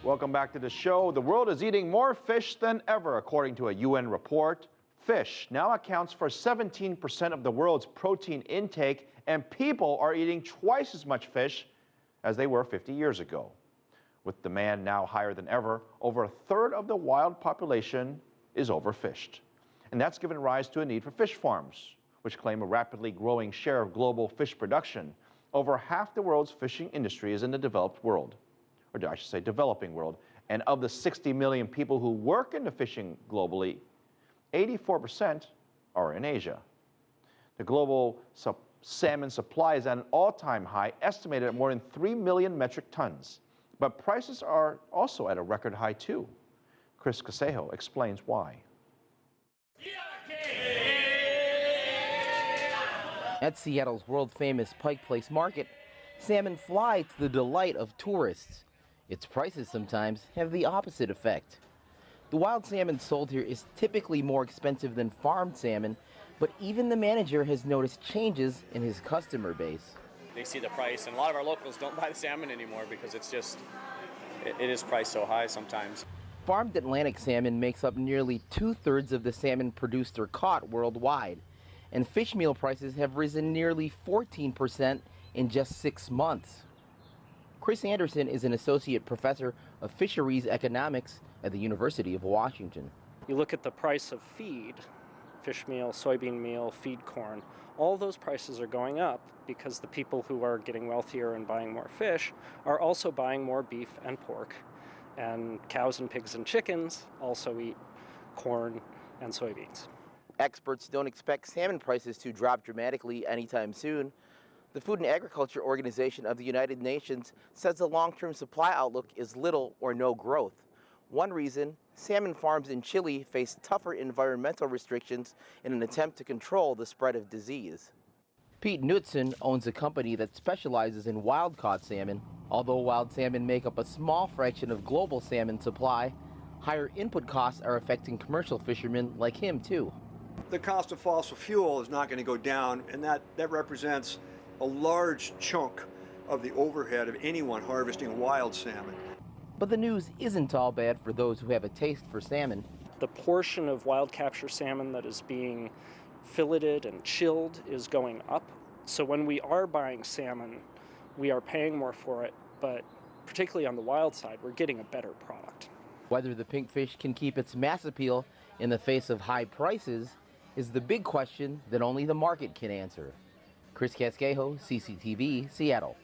Welcome back to the show. The world is eating more fish than ever, according to a UN report. Fish now accounts for 17% of the world's protein intake, and people are eating twice as much fish as they were 50 years ago. With demand now higher than ever, over a third of the wild population is overfished. And that's given rise to a need for fish farms, which claim a rapidly growing share of global fish production. Over half the world's fishing industry is in the developed world, or I should say developing world. And of the 60 million people who work in the fishing globally, 84% are in Asia. The global salmon supply is at an all-time high, estimated at more than 3 million metric tons. But prices are also at a record high too. Casquejo explains why. At Seattle's world-famous Pike Place Market, salmon fly to the delight of tourists. Its prices sometimes have the opposite effect. The wild salmon sold here is typically more expensive than farmed salmon, but even the manager has noticed changes in his customer base. They see the price, and a lot of our locals don't buy the salmon anymore because it's just, it is priced so high sometimes. Farmed Atlantic salmon makes up nearly 2/3 of the salmon produced or caught worldwide, and fish meal prices have risen nearly 14% in just 6 months. Chris Anderson is an associate professor of fisheries economics at the University of Washington. You look at the price of feed, fish meal, soybean meal, feed corn, all those prices are going up because the people who are getting wealthier and buying more fish are also buying more beef and pork. And cows and pigs and chickens also eat corn and soybeans. Experts don't expect salmon prices to drop dramatically anytime soon. The Food and Agriculture Organization of the United Nations says the long-term supply outlook is little or no growth. One reason, salmon farms in Chile face tougher environmental restrictions in an attempt to control the spread of disease. Pete Knutson owns a company that specializes in wild-caught salmon. Although wild salmon make up a small fraction of global salmon supply, higher input costs are affecting commercial fishermen like him too. The cost of fossil fuel is not going to go down, and that represents a large chunk of the overhead of anyone harvesting wild salmon. But the news isn't all bad for those who have a taste for salmon. The portion of wild capture salmon that is being filleted and chilled is going up. So when we are buying salmon, we are paying more for it, but particularly on the wild side, we're getting a better product. Whether the pink fish can keep its mass appeal in the face of high prices is the big question that only the market can answer. Chris Casquejo, CCTV, Seattle.